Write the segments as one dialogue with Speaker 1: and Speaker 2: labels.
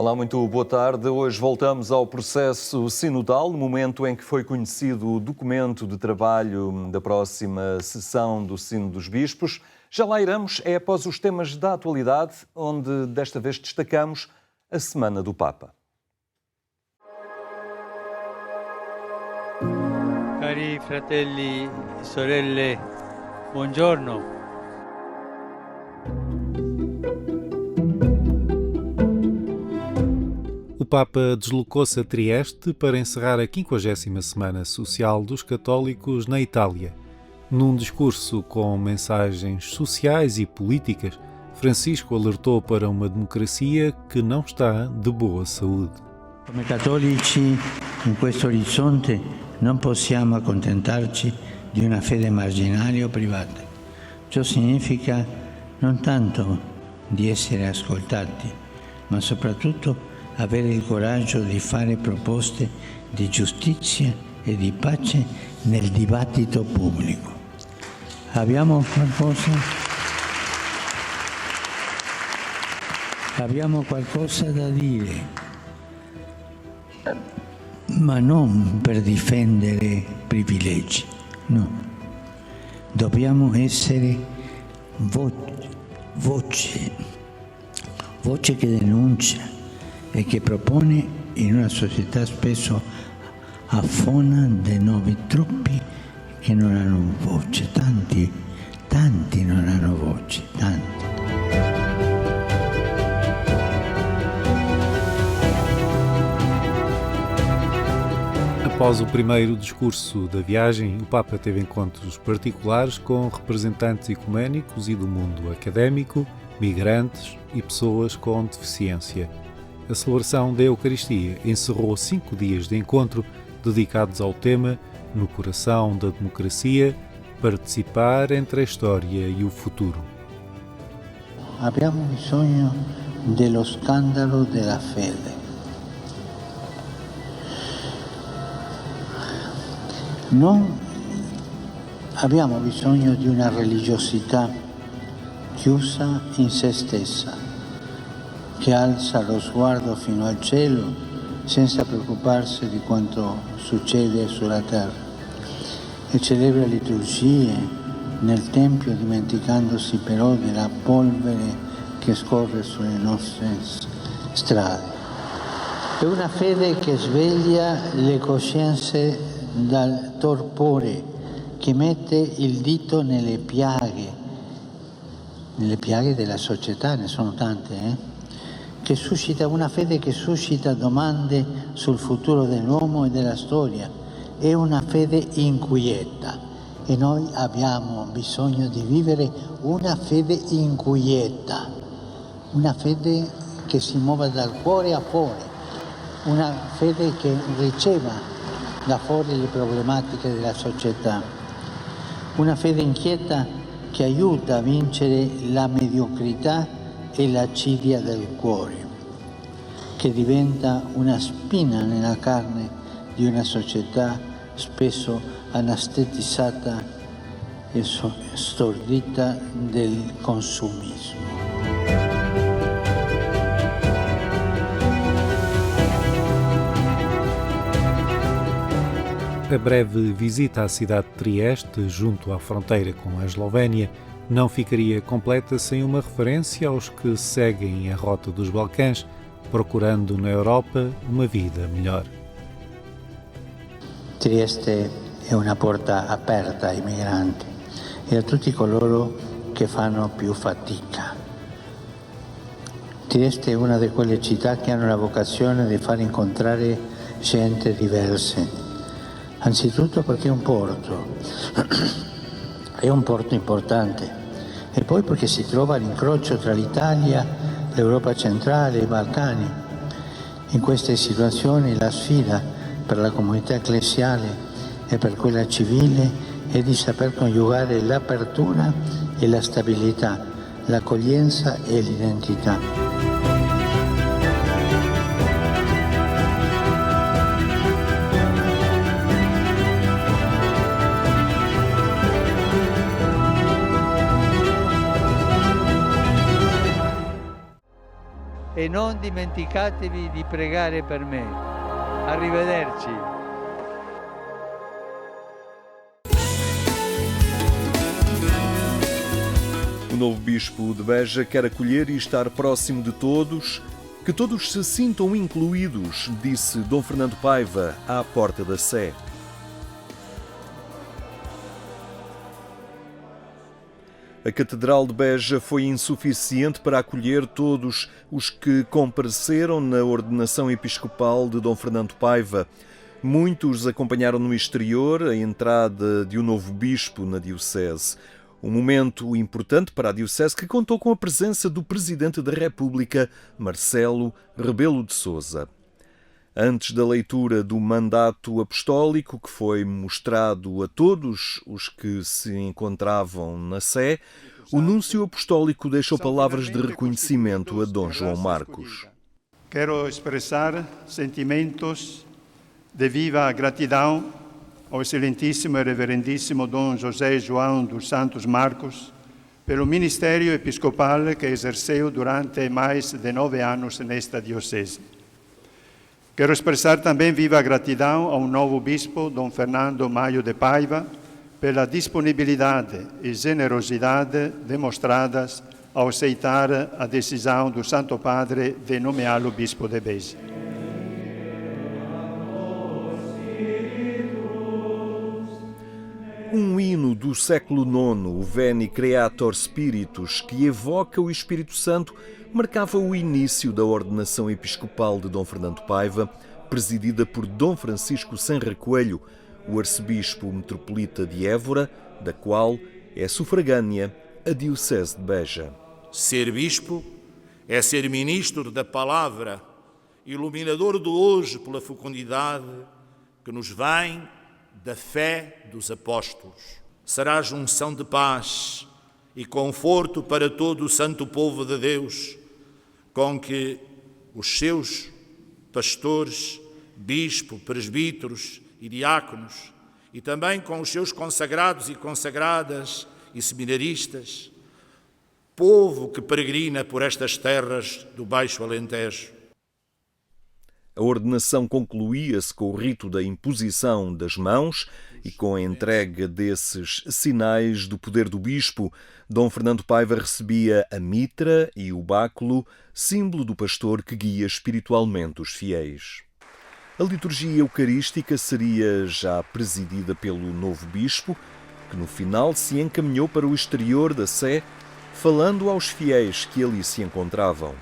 Speaker 1: Olá, muito boa tarde. Hoje voltamos ao processo sinodal, no momento em que foi conhecido o documento de trabalho da próxima sessão do Sínodo dos Bispos. Já lá iremos, é após os temas da atualidade, onde desta vez destacamos a Semana do Papa.
Speaker 2: Cari fratelli e sorelle, buongiorno.
Speaker 3: O Papa deslocou-se a Trieste para encerrar a 50ª Semana Social dos Católicos na Itália. Num discurso com mensagens sociais e políticas, Francisco alertou para uma democracia que não está de boa saúde.
Speaker 4: Come cattolici, in questo orizzonte non possiamo accontentarci di una fede marginale o privata. Ciò significa non tanto di essere ascoltati, ma soprattutto avere il coraggio di fare proposte di giustizia e di pace nel dibattito pubblico. Abbiamo qualcosa da dire, ma non per difendere privilegi, no. Dobbiamo essere voce che denuncia e che propone in una società spesso affona dei nuovi troppi che non hanno voce, tanti non hanno voce, tanti.
Speaker 3: Após o primeiro discurso da viagem, o Papa teve encontros particulares com representantes ecuménicos e do mundo académico, migrantes e pessoas com deficiência. A celebração da Eucaristia encerrou 5 dias de encontro dedicados ao tema No coração da democracia, participar entre a história e o futuro.
Speaker 4: Abbiamo bisogno dello scandalo della fede. Non abbiamo bisogno di una religiosità chiusa in se stessa, che alza lo sguardo fino al cielo senza preoccuparsi di quanto succede sulla terra e celebra liturgie nel Tempio dimenticandosi però della polvere che scorre sulle nostre strade. È una fede che sveglia le coscienze dal torpore, che mette il dito nelle piaghe della società, ne sono tante, che suscita una fede che suscita domande sul futuro dell'uomo e della storia. È una fede inquieta e noi abbiamo bisogno di vivere una fede inquieta, una fede che si muova dal cuore a fuori, una fede che riceva da fuori le problematiche della società, una fede inquieta che aiuta a vincere la mediocrità e l'accidia del cuore, che diventa una spina nella carne di una società spesso anestetizzata e stordita del consumismo.
Speaker 3: A breve visita à cidade de Trieste, junto à fronteira com a Eslovénia, não ficaria completa sem uma referência aos que seguem a rota dos Balcãs, procurando na Europa uma vida melhor.
Speaker 4: Trieste è una porta aperta ai migranti e a tutti coloro che fanno più fatica. Trieste è una di quelle città che hanno la vocazione di far incontrare gente diverse. Anzitutto perché è un porto importante, e poi perché si trova all'incrocio tra l'Italia, l'Europa centrale e i Balcani. In queste situazioni la sfida per la comunità ecclesiale e per quella civile è di saper coniugare l'apertura e la stabilità, l'accoglienza e l'identità.
Speaker 2: e non dimenticatevi di pregare per me. Arrivederci.
Speaker 1: O novo bispo de Beja quer acolher e estar próximo de todos, que todos se sintam incluídos, disse Dom Fernando Paiva à porta da Sé. A Catedral de Beja foi insuficiente para acolher todos os que compareceram na ordenação episcopal de Dom Fernando Paiva. Muitos acompanharam no exterior a entrada de um novo bispo na diocese. Um momento importante para a diocese que contou com a presença do Presidente da República, Marcelo Rebelo de Sousa. Antes da leitura do mandato apostólico, que foi mostrado a todos os que se encontravam na Sé, o núncio apostólico deixou palavras de reconhecimento a Dom João Marcos.
Speaker 5: Quero expressar sentimentos de viva gratidão ao excelentíssimo e reverendíssimo Dom José João dos Santos Marcos pelo ministério episcopal que exerceu durante mais de 9 anos nesta diocese. Quero expressar também viva gratidão ao novo bispo, Dom Fernando Maio de Paiva, pela disponibilidade e generosidade demonstradas ao aceitar a decisão do Santo Padre de nomeá-lo bispo de Beja.
Speaker 1: Um hino do século IX, o Veni Creator Spiritus, que evoca o Espírito Santo, marcava o início da ordenação episcopal de Dom Fernando Paiva, presidida por Dom Francisco Sanra Coelho, o arcebispo metropolita de Évora, da qual é sufragânea a diocese de Beja.
Speaker 6: Ser bispo é ser ministro da palavra, iluminador do hoje pela fecundidade que nos vem da fé dos apóstolos. Será junção de paz e conforto para todo o santo povo de Deus, com que os seus pastores, bispo, presbíteros e diáconos, e também com os seus consagrados e consagradas e seminaristas, povo que peregrina por estas terras do Baixo Alentejo.
Speaker 1: A ordenação concluía-se com o rito da imposição das mãos e com a entrega desses sinais do poder do bispo. Dom Fernando Paiva recebia a mitra e o báculo, símbolo do pastor que guia espiritualmente os fiéis. A liturgia eucarística seria já presidida pelo novo bispo, que no final se encaminhou para o exterior da Sé, falando aos fiéis que ali se encontravam.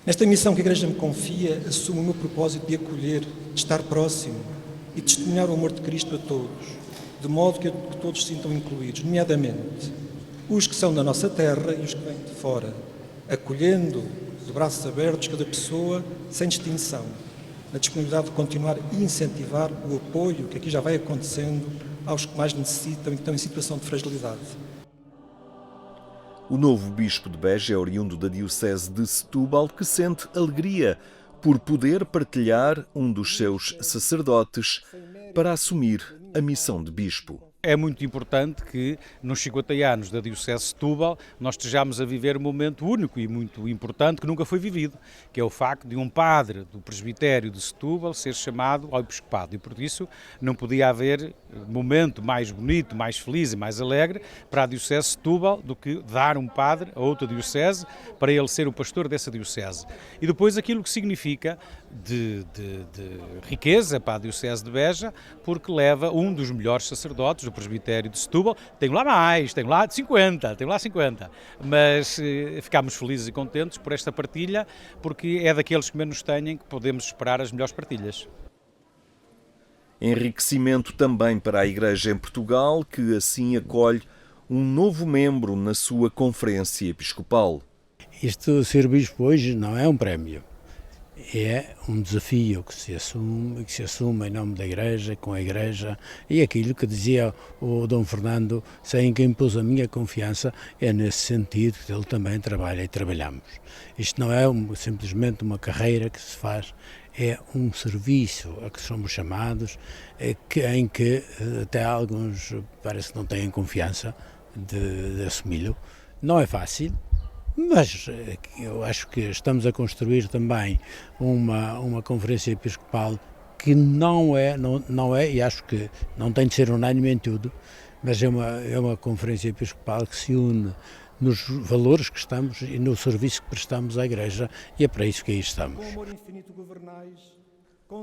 Speaker 7: Nesta missão que a Igreja me confia, assumo o meu propósito de acolher, de estar próximo e de testemunhar o amor de Cristo a todos, de modo que todos se sintam incluídos, nomeadamente os que são da nossa terra e os que vêm de fora, acolhendo de braços abertos cada pessoa, sem distinção, na disponibilidade de continuar e incentivar o apoio que aqui já vai acontecendo aos que mais necessitam e que estão em situação de fragilidade.
Speaker 1: O novo bispo de Beja é oriundo da diocese de Setúbal, que sente alegria por poder partilhar um dos seus sacerdotes para assumir a missão de bispo.
Speaker 8: É muito importante que nos 50 anos da Diocese de Setúbal nós estejamos a viver um momento único e muito importante que nunca foi vivido, que é o facto de um padre do presbitério de Setúbal ser chamado ao episcopado, e por isso não podia haver momento mais bonito, mais feliz e mais alegre para a Diocese de Setúbal do que dar um padre a outra diocese para ele ser o pastor dessa diocese. E depois aquilo que significa de riqueza para a Diocese de Beja, porque leva um dos melhores sacerdotes do presbitério de Setúbal. Tenho lá mais, tenho lá 50, mas ficámos felizes e contentes por esta partilha, porque é daqueles que menos têm que podemos esperar as melhores partilhas.
Speaker 1: Enriquecimento também para a Igreja em Portugal, que assim acolhe um novo membro na sua conferência episcopal.
Speaker 9: Isto, ser bispo hoje, não é um prémio. É um desafio que se assume em nome da Igreja, com a Igreja, e aquilo que dizia o Dom Fernando, sem quem pôs a minha confiança, é nesse sentido que ele também trabalha e trabalhamos. Isto não é simplesmente uma carreira que se faz, é um serviço a que somos chamados, em que até alguns parece que não têm confiança de assumi-lo. Não é fácil, Mas eu acho que estamos a construir também uma conferência episcopal que não é, e acho que não tem de ser unânime em tudo, mas é uma conferência episcopal que se une nos valores que estamos e no serviço que prestamos à Igreja, e é para isso que aí estamos.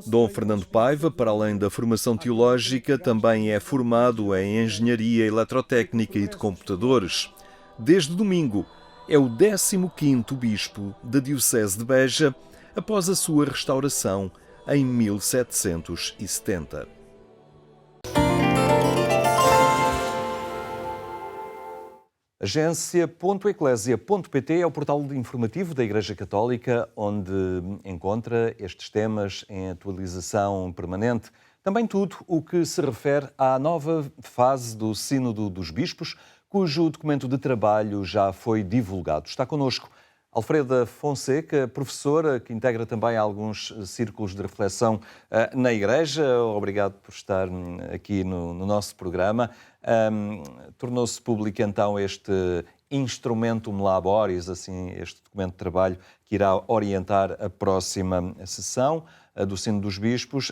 Speaker 1: Dom Fernando Paiva, para além da formação teológica, também é formado em Engenharia Eletrotécnica e de Computadores. Desde domingo, é o 15º bispo da Diocese de Beja, após a sua restauração em 1770. Agência.eclésia.pt é o portal informativo da Igreja Católica, onde encontra estes temas em atualização permanente. Também tudo o que se refere à nova fase do Sínodo dos Bispos, cujo documento de trabalho já foi divulgado. Está connosco Alfreda Fonseca, professora, que integra também alguns círculos de reflexão na Igreja. Obrigado por estar aqui no nosso programa. Tornou-se público então este Instrumentum Laboris, assim, este documento de trabalho que irá orientar a próxima sessão do Sínodo dos Bispos.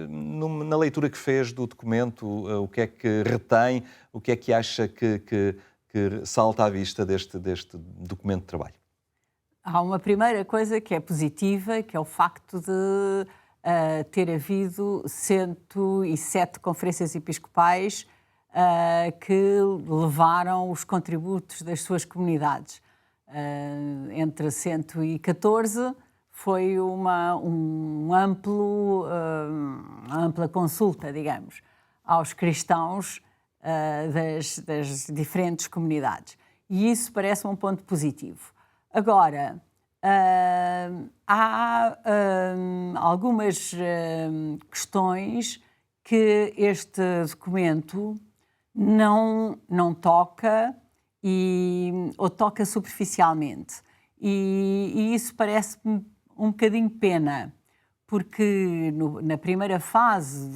Speaker 1: Na leitura que fez do documento, o que é que retém, o que é que acha que salta à vista deste documento de trabalho?
Speaker 10: Há uma primeira coisa que é positiva, que é o facto de ter havido 107 conferências episcopais que levaram os contributos das suas comunidades. Entre 114 foi uma ampla consulta, digamos, aos cristãos das diferentes comunidades. E isso parece um ponto positivo. Agora, há algumas questões que este documento não toca ou toca superficialmente. E isso parece-me um bocadinho pena, porque na primeira fase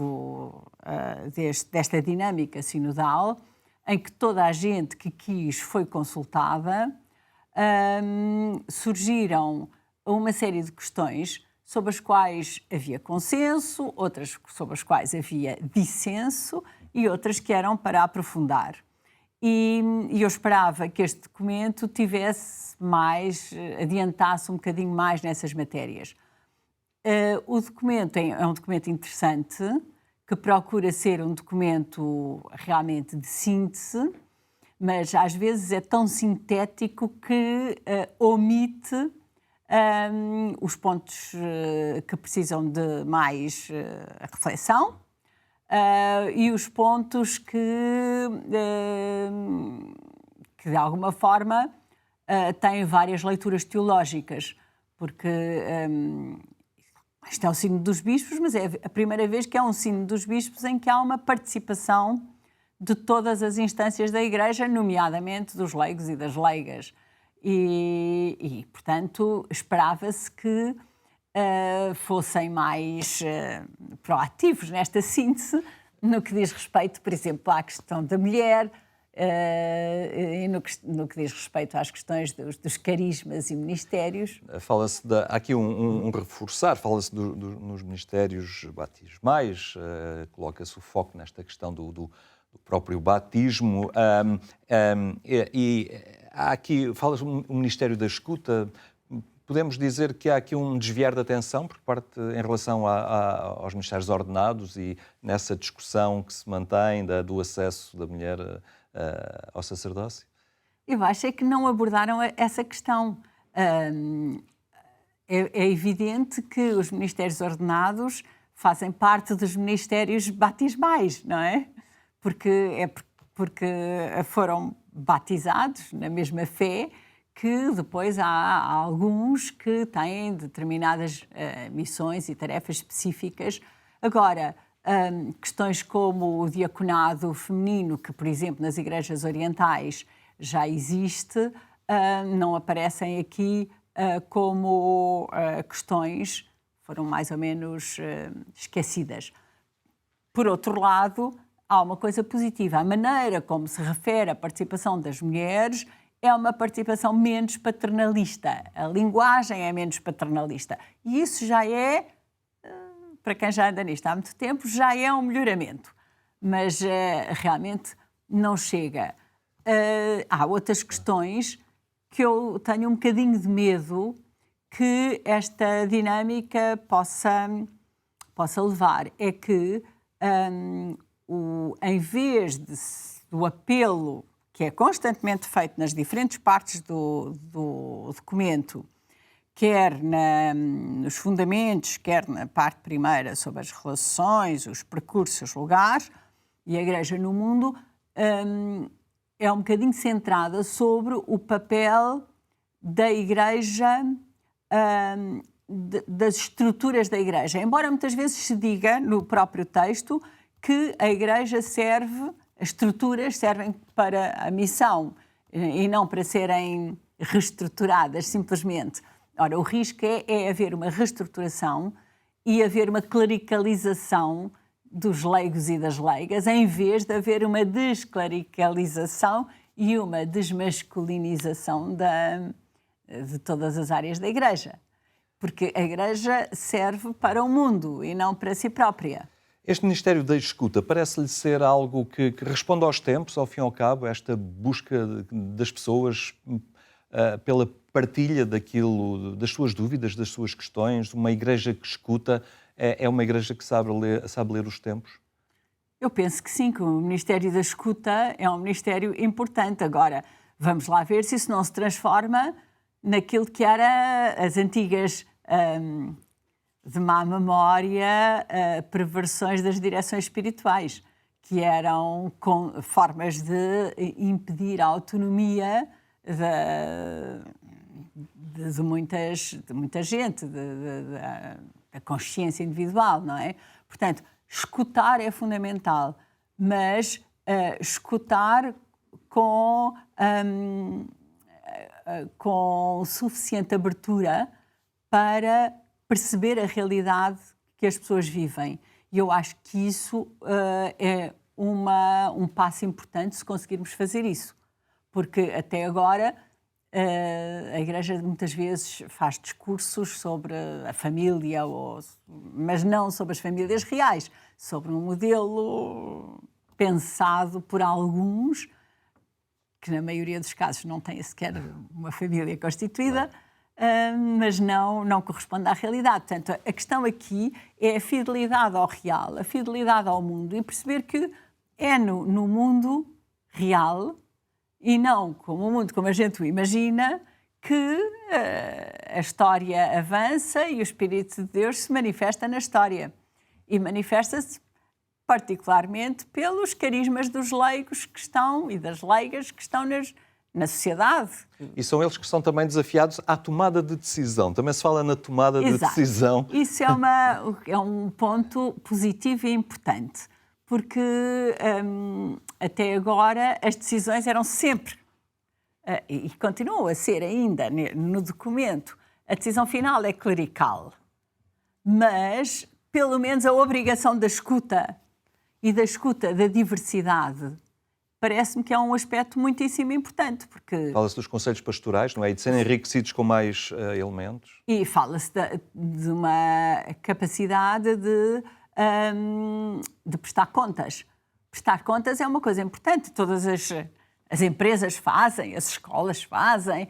Speaker 10: desta dinâmica sinodal, em que toda a gente que quis foi consultada, surgiram uma série de questões sobre as quais havia consenso, outras sobre as quais havia dissenso e outras que eram para aprofundar. E eu esperava que este documento adiantasse um bocadinho mais nessas matérias. O documento é um documento interessante, que procura ser um documento realmente de síntese, mas às vezes é tão sintético que omite os pontos que precisam de mais reflexão e os pontos que de alguma forma têm várias leituras teológicas, porque isto é o Sínodo dos Bispos, mas é a primeira vez que é um Sínodo dos Bispos em que há uma participação de todas as instâncias da Igreja, nomeadamente dos leigos e das leigas. E portanto, esperava-se que fossem mais proativos nesta síntese, no que diz respeito, por exemplo, à questão da mulher e no que diz respeito às questões dos carismas e ministérios.
Speaker 1: Fala-se há aqui um reforçar, fala-se nos ministérios batismais, coloca-se o foco nesta questão do próprio batismo, e há aqui, fala-se um Ministério da Escuta. Podemos dizer que há aqui um desviar de atenção por parte em relação aos ministérios ordenados e nessa discussão que se mantém do acesso da mulher ao sacerdócio?
Speaker 10: Eu acho que não abordaram essa questão. É evidente que os ministérios ordenados fazem parte dos ministérios batismais, não é? Porque foram batizados na mesma fé, que depois há alguns que têm determinadas missões e tarefas específicas. Agora, questões como o diaconado feminino, que, por exemplo, nas igrejas orientais já existe, não aparecem aqui como questões, foram mais ou menos esquecidas. Por outro lado, há uma coisa positiva. A maneira como se refere à participação das mulheres é uma participação menos paternalista. A linguagem é menos paternalista. E isso já é, para quem já anda nisto há muito tempo, já é um melhoramento. Mas realmente não chega. Há outras questões que eu tenho um bocadinho de medo que esta dinâmica possa levar. É que, em vez do apelo que é constantemente feito nas diferentes partes do documento, quer nos fundamentos, quer na parte primeira sobre as relações, os percursos, os lugares, e a Igreja no mundo, é um bocadinho centrada sobre o papel da Igreja, das estruturas da Igreja. Embora muitas vezes se diga no próprio texto que a Igreja as estruturas servem para a missão e não para serem reestruturadas simplesmente. Ora, o risco é haver uma reestruturação e haver uma clericalização dos leigos e das leigas, em vez de haver uma desclericalização e uma desmasculinização de todas as áreas da Igreja. Porque a Igreja serve para o mundo e não para si própria.
Speaker 1: Este Ministério da Escuta parece-lhe ser algo que responde aos tempos, ao fim e ao cabo, esta busca das pessoas pela partilha das suas dúvidas, das suas questões. Uma igreja que escuta é uma igreja que sabe ler os tempos?
Speaker 10: Eu penso que sim, que o Ministério da Escuta é um ministério importante. Agora, vamos lá ver se isso não se transforma naquilo que era as antigas, de má memória, perversões das direções espirituais, que eram formas de impedir a autonomia de muita gente, da consciência individual, não é? Portanto, escutar é fundamental, mas escutar com suficiente abertura para perceber a realidade que as pessoas vivem. E eu acho que isso é um passo importante se conseguirmos fazer isso. Porque até agora a Igreja muitas vezes faz discursos sobre a família, mas não sobre as famílias reais, sobre um modelo pensado por alguns, que na maioria dos casos não têm sequer uma família constituída, mas não corresponde à realidade. Portanto, a questão aqui é a fidelidade ao real, a fidelidade ao mundo, e perceber que é no mundo real e não como o mundo como a gente o imagina que a história avança e o Espírito de Deus se manifesta na história. E manifesta-se particularmente pelos carismas dos leigos que estão e das leigas que estão na sociedade.
Speaker 1: E são eles que são também desafiados à tomada de decisão. Também se fala na tomada de decisão.
Speaker 10: Isso é um ponto positivo e importante, porque até agora as decisões eram sempre, e continuam a ser ainda no documento, a decisão final é clerical, mas pelo menos a obrigação da escuta e da escuta da diversidade parece-me que é um aspecto muitíssimo importante, porque...
Speaker 1: Fala-se dos conselhos pastorais, não é? E de serem enriquecidos com mais elementos.
Speaker 10: E fala-se de uma capacidade de prestar contas. Prestar contas é uma coisa importante. Todas as empresas fazem, as escolas fazem.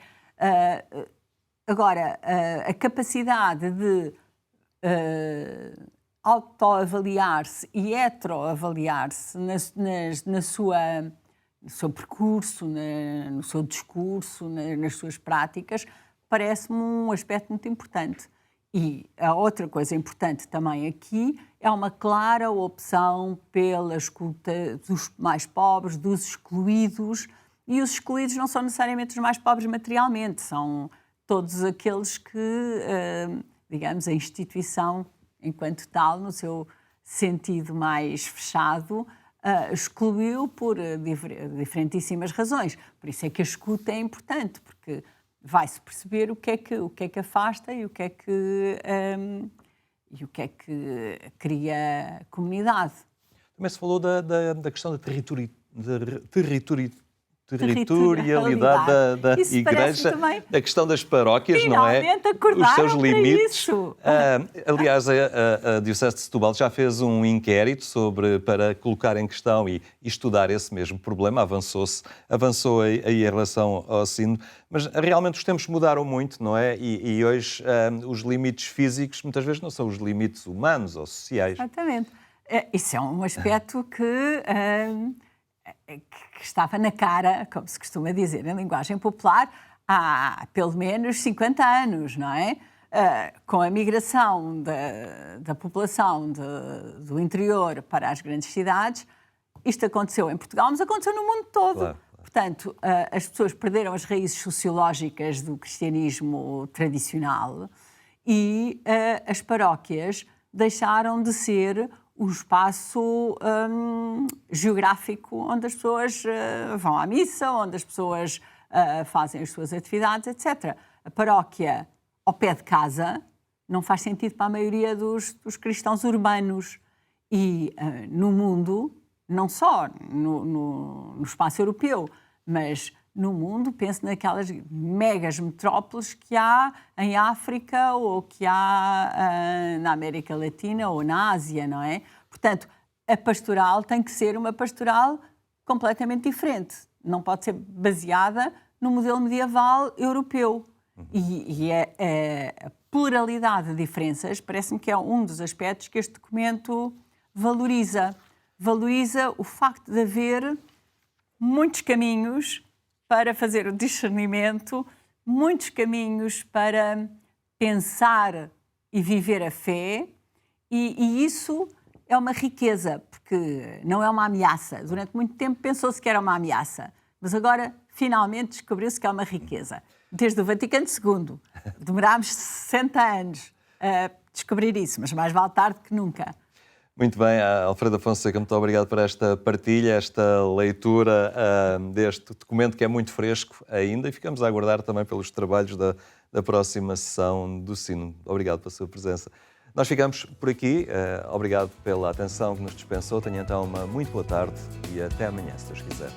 Speaker 10: Agora, a capacidade de autoavaliar-se e heteroavaliar-se no seu percurso, no seu discurso, nas suas práticas, parece-me um aspecto muito importante. E a outra coisa importante também aqui é uma clara opção pela escuta dos mais pobres, dos excluídos, e os excluídos não são necessariamente os mais pobres materialmente, são todos aqueles que, digamos, a instituição enquanto tal, no seu sentido mais fechado, excluiu por diferentíssimas razões. Por isso é que a escuta é importante, porque vai-se perceber o que é que afasta e o que é que cria comunidade.
Speaker 1: Também se falou da questão da territorialidade da
Speaker 10: Isso
Speaker 1: Igreja,
Speaker 10: também.
Speaker 1: a questão das paróquias,
Speaker 10: Finalmente
Speaker 1: não é?
Speaker 10: acordaram
Speaker 1: Os seus
Speaker 10: para
Speaker 1: limites.
Speaker 10: isso.
Speaker 1: Aliás, a Diocese de Setúbal já fez um inquérito para colocar em questão e estudar esse mesmo problema. Avançou aí em relação ao sínodo, mas realmente os tempos mudaram muito, não é? E hoje os limites físicos muitas vezes não são os limites humanos ou sociais.
Speaker 10: Exatamente. Isso é um aspecto que estava na cara, como se costuma dizer em linguagem popular, há pelo menos 50 anos, não é? Com a migração da população do interior para as grandes cidades, isto aconteceu em Portugal, mas aconteceu no mundo todo. Claro. Portanto, as pessoas perderam as raízes sociológicas do cristianismo tradicional e as paróquias deixaram de ser o espaço geográfico onde as pessoas vão à missa, onde as pessoas fazem as suas atividades, etc. A paróquia ao pé de casa não faz sentido para a maioria dos cristãos urbanos. E no mundo, não só no espaço europeu, mas no mundo, penso naquelas megas metrópoles que há em África ou que há na América Latina ou na Ásia, não é? Portanto, a pastoral tem que ser uma pastoral completamente diferente. Não pode ser baseada no modelo medieval europeu. E a pluralidade de diferenças parece-me que é um dos aspectos que este documento valoriza. Valoriza o facto de haver muitos caminhos para fazer o discernimento, muitos caminhos para pensar e viver a fé, e isso é uma riqueza, porque não é uma ameaça. Durante muito tempo pensou-se que era uma ameaça, mas agora finalmente descobriu-se que é uma riqueza. Desde o Vaticano II, demorámos 60 anos a descobrir isso, mas mais vale tarde que nunca.
Speaker 1: Muito bem, Alfredo Fonseca, muito obrigado por esta partilha, esta leitura deste documento que é muito fresco ainda, e ficamos a aguardar também pelos trabalhos da próxima sessão do Sínodo. Obrigado pela sua presença. Nós ficamos por aqui, obrigado pela atenção que nos dispensou, tenha então uma muito boa tarde e até amanhã, se Deus quiser.